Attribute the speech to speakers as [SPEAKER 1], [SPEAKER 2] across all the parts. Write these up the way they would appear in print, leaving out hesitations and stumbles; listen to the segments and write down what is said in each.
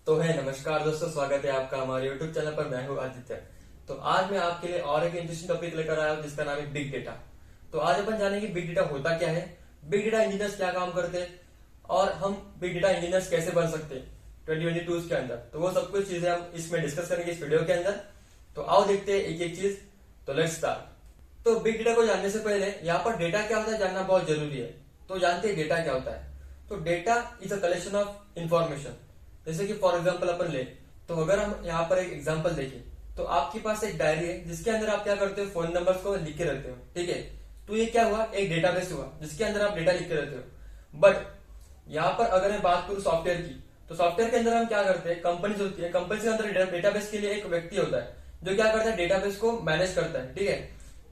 [SPEAKER 1] तो है नमस्कार दोस्तों, स्वागत है आपका हमारे YouTube चैनल पर। मैं हूं आदित्य। तो आज मैं आपके लिए और एक इंटरेस्टिंग टॉपिक लेकर आया हूं जिसका नाम है बिग डेटा। तो आज अपन जानेंगे बिग डेटा होता क्या है, बिग डेटा इंजीनियर्स क्या काम करते हैं और हम बिग डेटा इंजीनियर्स कैसे बन सकते हैं 2022 के अंदर। तो वो सब कुछ चीजें हम इसमें डिस्कस करेंगे इस वीडियो के अंदर। तो आओ देखते हैं एक एक चीज। तो लेट्स स्टार्ट। तो बिग डेटा को जानने से पहले यहाँ पर डेटा क्या होता है जानना बहुत जरूरी है। तो जानते हैं डेटा क्या होता है। तो data is a collection of information. जैसे कि फॉर एग्जाम्पल अपन ले, तो अगर हम यहाँ पर एक एग्जाम्पल देखें तो आपके पास एक डायरी है जिसके अंदर आप क्या करते हो, फोन नंबर्स को लिख के रखते हो, ठीक है। तो ये क्या हुआ, एक डेटाबेस हुआ जिसके अंदर आप डेटा लिख के रहते हो। बट यहाँ पर अगर मैं बात करूं सॉफ्टवेयर की, तो सॉफ्टवेयर के अंदर हम क्या करते हैं, कंपनीज होती है, कंपनी के अंदर डेटाबेस के लिए एक व्यक्ति होता है जो क्या करता है, डेटाबेस को मैनेज करता है, ठीक है।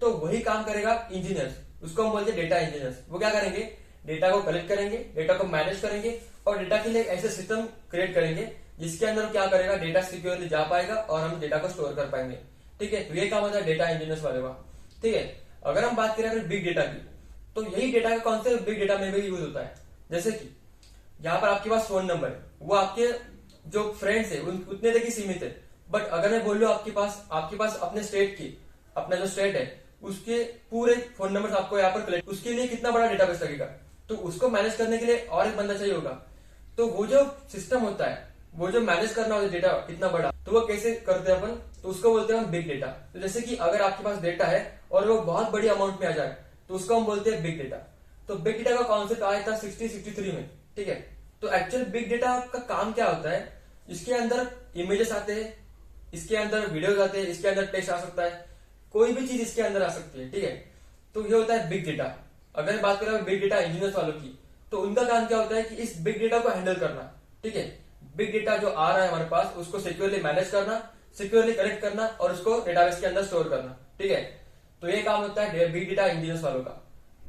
[SPEAKER 1] तो वही काम करेगा इंजीनियर्स, उसको हम बोलते हैं डेटा इंजीनियर्स। वो क्या करेंगे, डेटा को कलेक्ट करेंगे, डेटा को मैनेज करेंगे और डेटा के लिए ऐसे सिस्टम क्रिएट करेंगे जिसके अंदर क्या करेगा, डेटा सिक्योरली जा पाएगा और हम डेटा को स्टोर कर पाएंगे, ठीक है। तो ये काम होता है डेटा इंजीनियर्स वाले का, ठीक है। अगर हम बात करें बिग डेटा की, तो यही डेटा का कॉन्सेप्ट बिग डेटा में भी यूज होता है। जैसे कि यहाँ पर आपके पास फोन नंबर है, वो आपके जो फ्रेंड्स है उतने तक ही सीमित है। बट अगर मैं बोल लूँ आपके पास अपने स्टेट की, अपना जो स्टेट है उसके पूरे फोन नंबर आपको यहाँ पर कलेक्ट, उसके लिए कितना बड़ा डेटाबेस लगेगा। तो उसको मैनेज करने के लिए और एक बंदा चाहिए होगा। तो वो जो सिस्टम होता है, वो जो मैनेज करना होता है डेटा इतना बड़ा, तो वो कैसे करते हैं अपन, तो उसको बोलते हैं हम बिग डेटा। तो जैसे कि अगर आपके पास डेटा है और वो बहुत बड़ी अमाउंट में आ जाए तो उसको हम बोलते हैं बिग डेटा। तो बिग डेटा का कॉन्सेप्ट आया था 63 में, ठीक है। तो एक्चुअल बिग डेटा का काम क्या होता है, इसके अंदर इमेजेस आते हैं, इसके अंदर वीडियोज आते हैं, इसके अंदर टेक्स्ट आ सकता है, कोई भी चीज इसके अंदर आ सकती है, ठीक है। तो ये होता है बिग डेटा। अगर बात करें बिग डेटा इंजीनियर्स वालों की, तो उनका काम क्या होता है कि इस बिग डेटा को हैंडल करना, ठीक है। बिग डेटा जो आ रहा है हमारे पास उसको सिक्योरली मैनेज करना, सिक्योरली कलेक्ट करना और उसको डेटाबेस के अंदर स्टोर करना, ठीक है। तो ये काम होता है बिग डेटा इंजीनियर्स वालों का।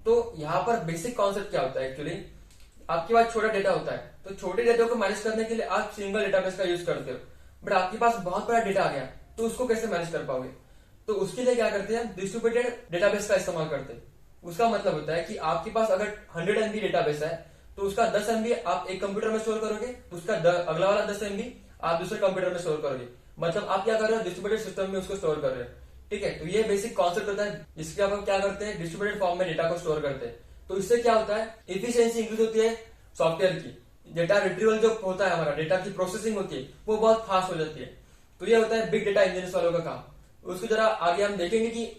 [SPEAKER 1] तो यहाँ पर बेसिक कॉन्सेप्ट क्या होता है, एक्चुअली आपके पास छोटा डेटा होता है, तो छोटे डेटा को मैनेज करने के लिए आप सिंगल डेटाबेस का यूज करते हो। बट आपके पास बहुत बड़ा डेटा आ गया तो उसको कैसे मैनेज कर पाओगे, तो उसके लिए क्या करते हैं, डिस्ट्रीब्यूटेड डेटाबेस का इस्तेमाल करते हैं। उसका मतलब होता है कि आपके पास अगर 100 MB डेटाबेस है तो उसका 10 MB आप एक कंप्यूटर में स्टोर करोगे, उसका अगला वाला 10 MB आप दूसरे कंप्यूटर में स्टोर करोगे। मतलब आप क्या कर रहे हो, डिस्ट्रीब्यूटेड सिस्टम में उसको स्टोर कर रहे हो, ठीक है। तो ये बेसिक कॉन्सेप्ट होता है जिसके आप क्या करते हैं, डिस्ट्रीब्यूटेड फॉर्म में डेटा को स्टोर करते हैं। तो इससे क्या होता है, एफिशिएंसी इंक्रीज होती है सॉफ्टवेयर की, डेटा रिट्रीवल जो होता है हमारा, डेटा की प्रोसेसिंग होती है वो बहुत फास्ट हो जाती है। तो ये होता है बिग डेटा इंजीनियर्स वालों का काम। उसको जरा आगे हम देखेंगे कि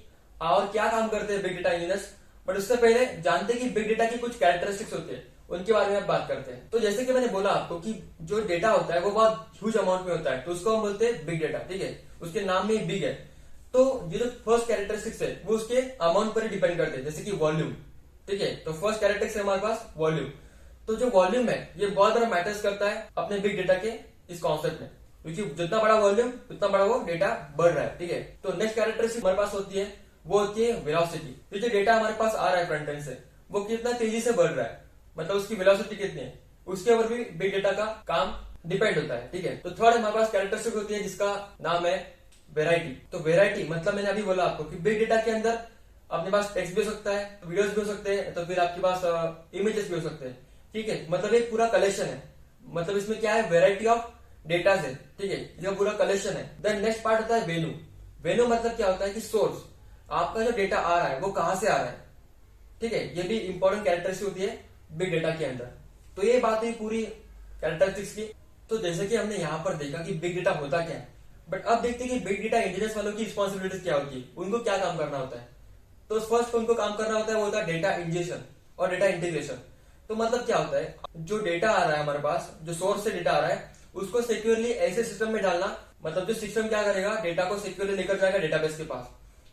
[SPEAKER 1] और क्या काम करते हैं बिग डेटा इंजीनियर्स। बट उससे पहले जानते हैं कि बिग डेटा की कुछ कैरेक्टरिस्टिक्स होती है, उनके बारे में बात करते हैं। तो जैसे कि मैंने बोला आपको कि जो डेटा होता है वो बहुत ह्यूज अमाउंट में होता है, तो उसको हम बोलते हैं बिग डेटा, ठीक है। उसके नाम में बिग है। तो ये जो फर्स्ट कैरेक्टरिस्टिक्स है वो उसके अमाउंट पर डिपेंड करते हैं, जैसे कि वॉल्यूम, ठीक है। तो फर्स्ट कैरेक्टरिस्टिक्स है हमारे पास वॉल्यूम। तो जो वॉल्यूम है ये बहुत बड़ा मैटर्स करता है अपने बिग डेटा के इस कॉन्सेप्ट में, क्योंकि जितना बड़ा वॉल्यूम उतना बड़ा वो डेटा बढ़ रहा है, ठीक है। तो नेक्स्ट कैरेक्टरिस्टिक हमारे पास होती है, वो होती है वेलोसिटी। तो जो डेटा हमारे पास आ रहा है फ्रंट एंड से, वो कितना तेजी से बढ़ रहा है, मतलब उसकी वेलोसिटी कितनी है, उसके ऊपर भी बिग डेटा का काम डिपेंड होता है, ठीक है। तो थर्ड हमारे पास कैरेक्टरिस्टिक होती है जिसका नाम है वेराइटी। तो वेराइटी मतलब मैंने अभी बोला आपको कि बिग डेटा के अंदर अपने पास टेक्स्ट भी हो सकता है, वीडियोस भी हो सकते हैं, तो फिर आपके पास इमेजेस भी हो सकते हैं, ठीक है। मतलब एक पूरा कलेक्शन है, मतलब इसमें क्या है, वेराइटी ऑफ डेटा है, ठीक है। ये पूरा कलेक्शन है। देन नेक्स्ट पार्ट होता है वेन्यू। वेन्यू मतलब क्या होता है कि सोर्स, आपका जो डेटा आ रहा है वो कहां से आ रहा है, ठीक है। ये भी इंपॉर्टेंट कैरेक्टरिस्टिक होती है बिग डेटा के अंदर। तो ये बात हुई पूरी कैरेक्टरिस्टिक्स की। तो जैसे कि हमने यहाँ पर देखा कि बिग डेटा होता क्या है, बट अब देखते हैं कि बिग डेटा इंजीनियर्स वालों की रिस्पॉन्सिबिलिटीज क्या होती है, उनको क्या काम करना होता है। तो फर्स्ट उनको काम करना होता है वो होता है डेटा इंजेक्शन और डेटा इंटीग्रेशन। तो मतलब क्या होता है, जो डेटा आ रहा है हमारे पास, जो सोर्स से डेटा आ रहा है उसको सिक्योरली ऐसे सिस्टम में डालना, मतलब जो सिस्टम क्या करेगा, डेटा को सिक्योरली लेकर जाएगा डेटाबेस के पास,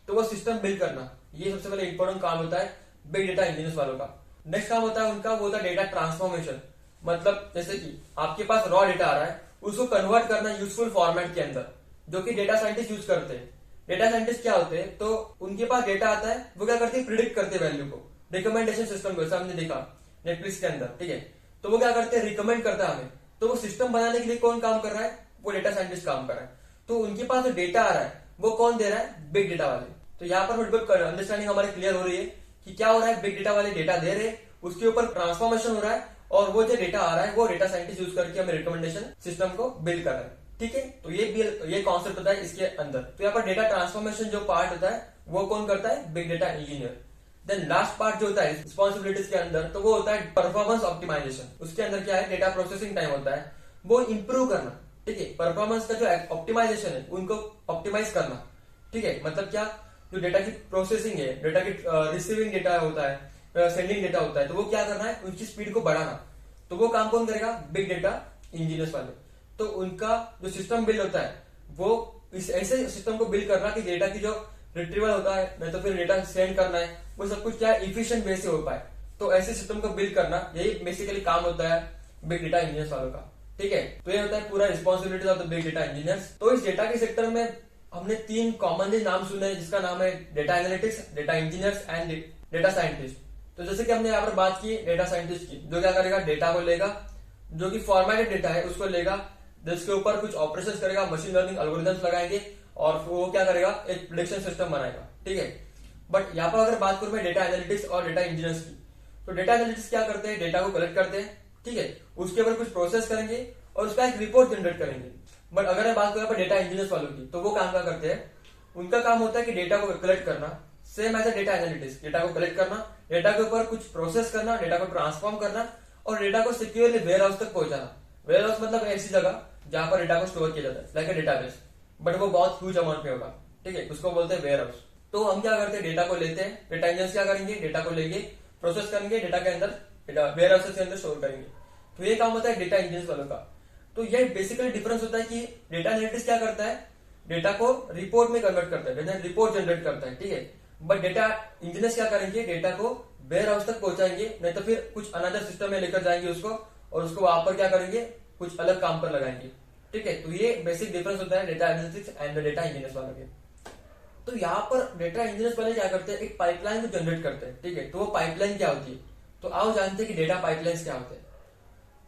[SPEAKER 1] तो वो सिस्टम बिल्ड करना, ये सबसे पहले इंपॉर्टेंट काम होता है बिग डेटा इंजीनियर्स वालों का। नेक्स्ट काम होता है उनका, वो होता है डेटा ट्रांसफॉर्मेशन। मतलब जैसे कि आपके पास रॉ डेटा आ रहा है, उसको कन्वर्ट करना यूजफुल फॉर्मेट के अंदर, जो कि डेटा साइंटिस्ट यूज करते हैं। डेटा साइंटिस्ट क्या होते हैं, तो उनके पास डेटा आता है, वो क्या करते हैं, प्रिडिक्ट करते हैं वैल्यू को, रिकमेंडेशन सिस्टम को, जैसा हमने देखा नेटफ्लिक्स के अंदर, ठीक है। तो वो क्या करते हैं, रिकमेंड करता है हमें। तो वो सिस्टम बनाने के लिए कौन काम कर रहा है, वो डेटा साइंटिस्ट काम कर रहा है। तो उनके पास जो डेटा आ रहा है वो कौन दे रहा है, बिग डेटा वाले। तो यहाँ पर बिल्कुल अंडरस्टैंडिंग हमारी क्लियर हो रही है कि क्या हो रहा है, बिग डेटा वाले डेटा दे रहे हैं, उसके ऊपर ट्रांसफॉर्मेशन हो रहा है और वो जो डेटा आ रहा है वो डेटा साइंटिस्ट यूज करके हमें रिकमेंडेशन सिस्टम को बिल्ड कर रहा है। ठीक है, तो ये कॉन्सेप्ट होता है इसके अंदर। तो यहाँ पर डेटा ट्रांसफॉर्मेशन जो पार्ट होता है वो कौन करता है? Big data engineer. Then last part जो होता है रिस्पॉन्सिबिलिटीज के अंदर, तो वो होता है परफॉर्मेंस ऑप्टिमाइजेशन। उसके अंदर क्या है? डेटा प्रोसेसिंग टाइम होता है वो इंप्रूव करना। ठीक है, परफॉर्मेंस का जो ऑप्टिमाइजेशन है उनको ऑप्टिमाइज करना। ठीक है, मतलब क्या? जो डेटा की प्रोसेसिंग है, डेटा की रिसीविंग डेटा होता है, सेंडिंग डेटा होता है, तो वो क्या करना है? उनकी स्पीड को बढ़ाना। तो वो काम कौन करेगा? बिग डेटा इंजीनियर्स वाले। तो उनका जो सिस्टम बिल्ड होता है वो इस ऐसे सिस्टम को बिल्ड करना कि डेटा की जो रिट्रीवल होता है नहीं तो फिर डेटा सेंड करना है वो सब कुछ क्या है? इफिशिएंट वे से हो पाए। तो ऐसे सिस्टम को बिल्ड करना यही बेसिकली काम होता है बिग डेटा इंजीनियर्स वालों का। ठीक है, तो ये होता है पूरा responsibility of the big data engineers. तो इस डेटा के सेक्टर में हमने 3 कॉमनली नाम सुने हैं, जिसका नाम है data analytics, data engineers and data scientist. तो जैसे कि हमने यहाँ पर बात की डेटा साइंटिस्ट की, जो क्या करेगा? डेटा को लेगा, जो कि फॉर्मेटेड डेटा है उसको लेगा, जिसके ऊपर कुछ ऑपरेशंस करेगा, मशीन लर्निंग एल्गोरिथम्स लगाएंगे और वो क्या करेगा? एक प्रेडिक्शन सिस्टम बनाएगा। ठीक है, बट यहाँ पर अगर बात करूं मैं डेटा एनालिटिक्स और डेटा इंजीनियर्स की, तो डेटा एनालिटिक्स क्या करते हैं? डेटा को कलेक्ट करते हैं, ठीक है, उसके ऊपर कुछ प्रोसेस करेंगे और उसका एक रिपोर्ट जनरेट करेंगे। बट अगर मैं बात करूं पर डेटा इंजीनियर्स वालों की, तो वो काम क्या करते हैं? उनका काम होता है कि डेटा को कलेक्ट करना, same as a data analytics, data को कलेक्ट करना, डेटा के ऊपर कुछ प्रोसेस करना, डेटा को ट्रांसफॉर्म करना और डेटा को सिक्योरली वेयर हाउस तक पहुंचाना। वेयर हाउस मतलब ऐसी जगह जहां पर डेटा को स्टोर किया जाता है, लाइक ए डेटाबेस, बट वो बहुत ह्यूज अमाउंट में होगा। ठीक है, उसको बोलते हैं वेयर हाउस। तो हम क्या करते हैं? डेटा को लेते हैं, डेटा इंजीनियर्स क्या करेंगे? डेटा को लेके प्रोसेस करेंगे, डेटा के अंदर वेयर हाउस के अंदर स्टोर करेंगे। तो ये काम होता है डेटा इंजीनियर्स वालों का। तो ये बेसिकली डिफरेंस होता है कि डेटा एनालिटिक्स क्या करता है? डेटा को रिपोर्ट में कन्वर्ट करता है, रिपोर्ट जनरेट करता है। ठीक है, बट डेटा इंजीनियर्स क्या करेंगे? डेटा को वेयर हाउस तक पहुंचाएंगे, नहीं तो फिर कुछ अनदर सिस्टम में लेकर जाएंगे उसको और उसको वहां पर क्या करेंगे? कुछ अलग काम पर लगाएंगे। ठीक है, तो ये बेसिक डिफरेंस होता है data analytics and data engineers वालों के। तो यहाँ पर डेटा इंजीनियर्स वाले क्या करते हैं? एक पाइपलाइन को जनरेट करते हैं। ठीक है, तो वो पाइपलाइन क्या होती है? तो आओ जानते हैं कि डेटा पाइपलाइंस क्या होते हैं।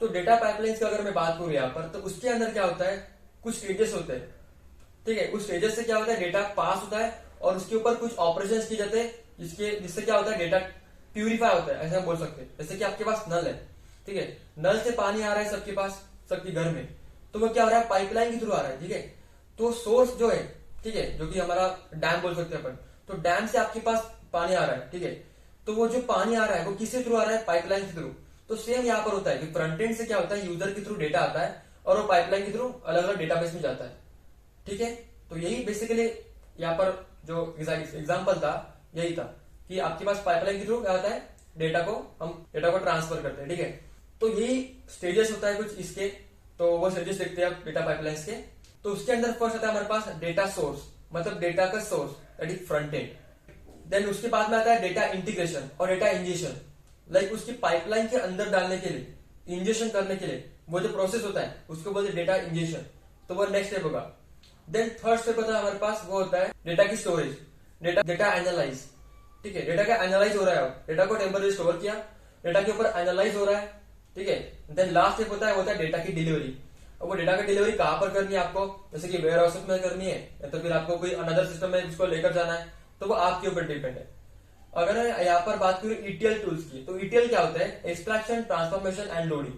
[SPEAKER 1] तो डेटा पाइपलाइंस की अगर मैं बात करूं यहाँ पर, तो उसके अंदर क्या होता है? कुछ स्टेजेस होते हैं। ठीक है, उस स्टेजेस से क्या होता है? डेटा पास होता है और उसके ऊपर कुछ ऑपरेशंस किए जाते हैं जिससे क्या होता है? डेटा प्यूरिफाई होता है, ऐसा हम बोल सकते हैं। जैसे कि आपके पास नल है, ठीक है, नल से पानी आ रहा है सबके पास, सबके घर में, तो वो क्या हो रहा है? पाइपलाइन के थ्रू आ रहा है। ठीक है, तो सोर्स जो है, ठीक है, जो कि हमारा डैम बोल सकते हैं अपन, तो डैम से आपके पास पानी आ रहा है। ठीक है, तो वो जो पानी आ रहा है वो किसके थ्रू आ रहा है? पाइपलाइन के थ्रू। तो सेम यहाँ पर होता है कि फ्रंट एंड से क्या होता है? यूजर के थ्रू डेटा आता है और वो पाइपलाइन के थ्रू अलग अलग डेटाबेस में जाता है। ठीक है, तो यही बेसिकली यहाँ पर जो एग्जाम्पल था यही था कि आपके पास पाइपलाइन के थ्रू क्या होता है? हम डेटा को ट्रांसफर करते हैं। ठीक है, तो यही स्टेजेस होता है कुछ इसके, तो वो स्टेजेस देखते हैं आप डेटा पाइपलाइंस के। तो उसके अंदर फर्स्ट आता है हमारे पास डेटा सोर्स, मतलब डेटा का source, that is front end. Then उसके बाद में आता है डेटा इंटीग्रेशन और डेटा इंजेक्शन, लाइक उसकी पाइपलाइन के अंदर डालने के लिए, इंजेक्शन करने के लिए वो जो प्रोसेस होता है उसको बोलते हैं डेटा इंजेक्शन। तो वो नेक्स्ट स्टेप होगा। देन थर्ड स्टेप होता है हमारे पास, वो होता है डेटा की स्टोरेज, डेटा एनालाइज। ठीक है, डेटा का एनालाइज हो रहा है, डेटा को टेम्पररी स्टोर किया, डेटा के ऊपर एनालाइज हो रहा है। ठीक है, देन लास्ट स्टेप होता है डेटा की डिलीवरी। अब वो डेटा की डिलीवरी कहां पर करनी है आपको? जैसे कि वेयर हाउस में करनी है या तो फिर आपको कोई अनदर सिस्टम में उसको लेकर जाना है, तो वो आपके ऊपर डिपेंड है। अगर मैं यहाँ पर बात करूं ईटीएल टूल्स की, तो ईटीएल क्या होता है? Extraction, transformation and loading.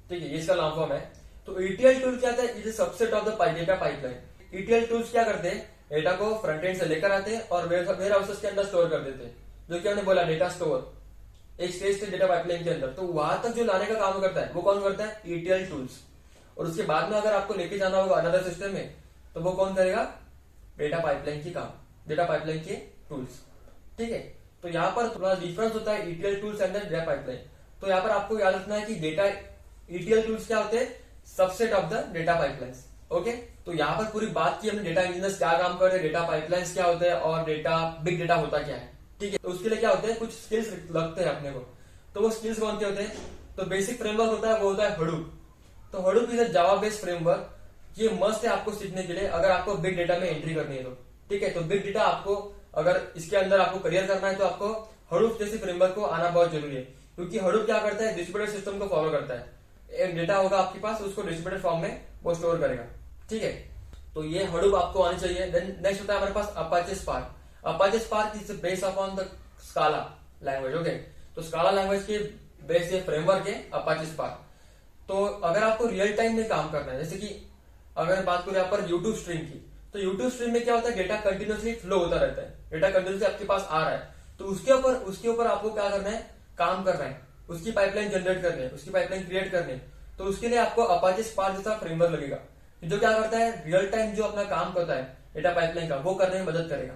[SPEAKER 1] ठीक है, ये इसका लॉन्ग फॉर्म है। तो ईटीएल टूल क्या होता है? It is subset of the data pipeline. ETL tools क्या करते हैं? डेटा को फ्रंट एंड से लेकर आते हैं और वेयर हाउसेस के अंदर स्टोर कर देते हैं, जो कि हमने बोला डेटा स्टोर, एक स्टेज से डेटा पाइपलाइन के अंदर। तो वहां तक जो लाने का काम करता है वो कौन करता है? ETL tools. और उसके बाद में अगर आपको लेके जाना होगा अनदर सिस्टम में, तो वो कौन करेगा? डेटा पाइपलाइन की काम, डेटा पाइपलाइन के टूल्स। ठीक है, तो यहाँ पर थोड़ा डिफरेंस होता है ETL tools and data pipeline. तो यहाँ पर आपको याद रखना है कि डेटा ईटीएल टूल्स क्या होते हैं? Subset of the data pipelines. Okay, तो यहाँ पर पूरी बात की हमने, डेटा इंजीनियर्स क्या काम कर रहे हैं, डेटा पाइपलाइंस क्या होते हैं और बिग डेटा होता क्या है। ठीक है, तो उसके लिए क्या होते हैं? कुछ स्किल्स लगते हैं अपने को। तो वो स्किल्स कौन से होते हैं? तो बेसिक फ्रेमवर्क होता है, वो होता है हडूप। तो Hadoop is a Java based framework. ये मस्ट है आपको सीखने के लिए अगर आपको बिग डेटा में एंट्री करनी है तो। ठीक है, तो बिग डेटा आपको अगर इसके अंदर आपको करियर करना है तो आपको हडूप जैसे फ्रेमवर्क को आना बहुत जरूरी है, क्योंकि हडूप क्या करता है? डिस्ट्रीब्यूटेड सिस्टम को फॉलो करता है। एक डेटा होगा आपके पास, उसको डिस्ट्रीब्यूटेड फॉर्म में वो स्टोर करेगा। ठीक है, तो ये हडूप आपको आनी चाहिए। देन नेक्स्ट होता है हमारे पास Apache Spark. Apache Spark is based upon the Scala language. Okay, तो स्काला लैंग्वेज के बेस्ट ये फ्रेमवर्क है अपाचे स्पार्क। तो अगर आपको रियल टाइम में काम करना है, जैसे कि अगर बात करें यहाँ पर यूट्यूब स्ट्रीम की, तो यूट्यूब स्ट्रीम में क्या होता है, डेटा कंटिन्यूसली फ्लो होता रहता है, डेटा कंटिन्यूसली आपके पास आ रहा है, तो उसके ऊपर आपको क्या करना है, काम करना है, उसकी पाइपलाइन जनरेट करनी है, उसकी पाइपलाइन क्रिएट करनी है। तो उसके लिए आपको अपाचे स्पार्क जैसा फ्रेमवर्क लगेगा, जो क्या करता है, रियल टाइम जो अपना काम करता है डेटा पाइपलाइन का, वो करने में मदद करेगा।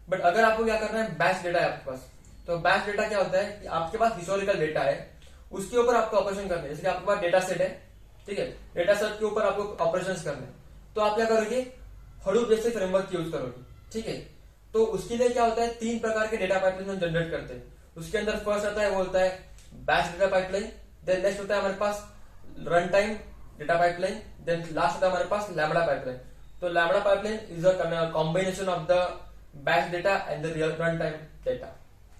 [SPEAKER 1] बट अगर आपको क्या करना है, बैच डेटा है आपके पास, तो बैच डेटा क्या होता है कि आपके पास हिस्टोरिकल डेटा है, उसके ऊपर आपको ऑपरेशन करना है। जैसे कि आपके पास डेटा सेट है, ठीक है, डेटा सेट के ऊपर आपको ऑपरेशंस करने हैं, तो आप क्या करोगे, हडूप जैसे फ्रेमवर्क यूज करोगे, ठीक है। तो उसके लिए क्या होता है, 3 प्रकार के डेटा पाइपलाइन जनरेट करते हैं। उसके अंदर फर्स्ट आता है, वो होता है batch data pipeline, then next होता है हमारे पास run time data pipeline, then last होता है हमारे पास लैम्बडा पाइपलाइन। तो lambda pipeline is a combination of the batch data and the real run time data,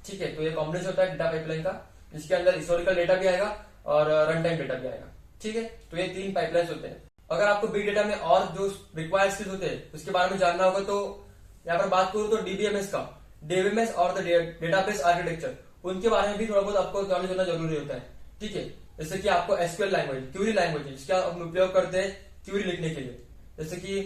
[SPEAKER 1] ठीक है। तो ये कॉम्बिनेशन होता है डेटा पाइपलाइन का, जिसके अंदर हिस्टोरिकल डेटा भी आएगा और रन टाइम डेटा भी आएगा, ठीक है। तो ये 3 पाइपलाइंस होते हैं। अगर आपको बिग डेटा में और जो रिक्वायर्ड स्किल्स होते हैं उसके बारे में जानना होगा, तो यहाँ पर बात करूं तो डीबीएमएस का, डीबीएमएस और द डेटाबेस आर्किटेक्चर, उनके बारे में भी थोड़ा बहुत आपको नॉलेज होना जरूरी होता है, ठीक है। जैसे कि आपको एसक्यूएल लैंग्वेज, क्यूरी लैंग्वेज, जिसका हम उपयोग करते हैं क्यूरी लिखने के लिए, जैसे कि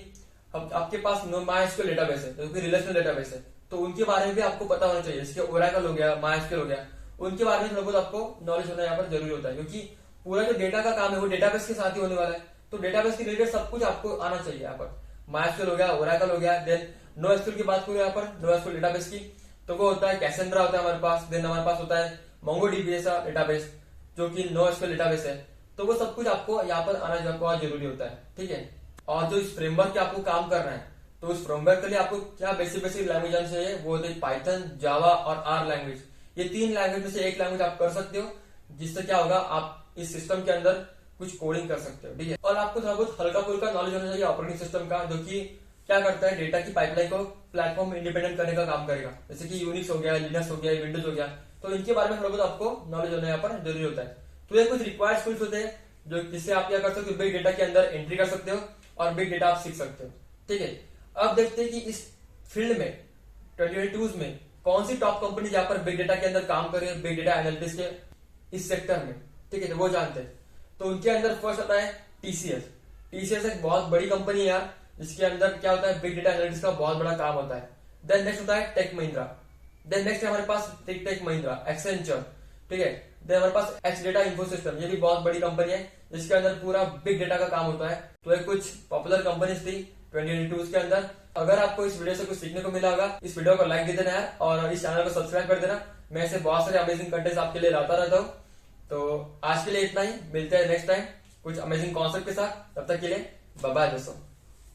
[SPEAKER 1] अब आपके पास माइस्क्यूएल डेटाबेस है, जो कि रिलेशनल डेटाबेस है, तो उनके बारे में भी आपको पता होना चाहिए। जैसे ओरेकल हो गया, माइस्क्यूएल हो गया, उनके बारे में थोड़ा बहुत आपको नॉलेज होना यहाँ पर जरूरी होता है, क्योंकि पूरा जो डेटा का काम है वो डेटाबेस के साथ ही होने वाला है। तो डेटाबेस के रिलेटेड सब कुछ आपको आना चाहिए यहाँ पर। माइस्क्यूएल हो गया, ओरेकल हो गया, देन नोएसक्यूएल की बात करूं यहाँ पर, नोएसक्यूएल डेटाबेस की, तो वो होता है कैसेंड्रा होता है हमारे पास, देन हमारे पास होता है मोंगोडीबी जैसा डेटाबेस, जो कि नोएसक्यूएल डेटाबेस है। तो वो सब कुछ आपको यहाँ पर आना बहुत जरूरी होता है, ठीक है। और जो इस फ्रेमवर्क के आपको काम करना है, तो उस फ्रेमवर्क के लिए आपको क्या बेसिक लैंग्वेज आनी चाहिए, वो होते हैं पाइथन, जावा और आर लैंग्वेज। ये 3 लैंग्वेज में से एक लैंग्वेज आप कर सकते हो, जिससे क्या होगा, आप इस सिस्टम के अंदर कुछ कोडिंग कर सकते हो, ठीक है। और आपको थोड़ा बहुत हल्का फुल्का नॉलेज होना चाहिए ऑपरेटिंग सिस्टम का, जो कि क्या करता है, डेटा की पाइपलाइन को प्लेटफॉर्म इंडिपेंडेंट करने का काम करेगा, जैसे कि यूनिक्स हो गया, लिनक्स हो गया, विंडोज हो गया। तो इनके बारे में थोड़ा बहुत आपको नॉलेज होना यहाँ पर जरूरी होता है। तो ये कुछ रिक्वायर्ड स्किल्स होते हैं, जो जिससे आप क्या कर सकते हो, बिग डेटा के अंदर एंट्री कर सकते हो और बिग डेटा आप सीख सकते हो, ठीक है। अब देखते हैं कि इस फील्ड में 2022 में कौन सी टॉप कंपनी यहाँ पर बिग डेटा के अंदर काम कर रही है, बिग डेटा एनालिटिक्स के इस सेक्टर में, ठीक है, वो जानते हैं। तो उनके अंदर फर्स्ट आता है टीसीएस। टीसीएस एक बहुत बड़ी कंपनी है यार, जिसके अंदर क्या होता है, बिग डेटा एनालिटिक्स का बहुत बड़ा काम होता है। देन नेक्स्ट होता है टेक महिंद्रा, देन नेक्स्ट है हमारे पास टेक महिंद्रा, एक्सेंचर, ठीक है। देन हमारे पास एक्स डेटा इन्फो सिस्टम, ये भी बहुत बड़ी कंपनी है, जिसके अंदर पूरा बिग डेटा का काम होता है। तो ये कुछ पॉपुलर कंपनीज थी 2022 के अंदर। अगर आपको इस वीडियो से कुछ सीखने को मिला होगा, इस वीडियो को लाइक दे देना है और इस चैनल को सब्सक्राइब कर देना। मैं ऐसे बहुत सारे अमेजिंग कंटेंट आपके लिए लाता रहता हूँ। तो आज के लिए इतना ही, मिलते हैं नेक्स्ट टाइम कुछ अमेजिंग कॉन्सेप्ट के साथ। तब तक के लिए बाय बाय दोस्तों।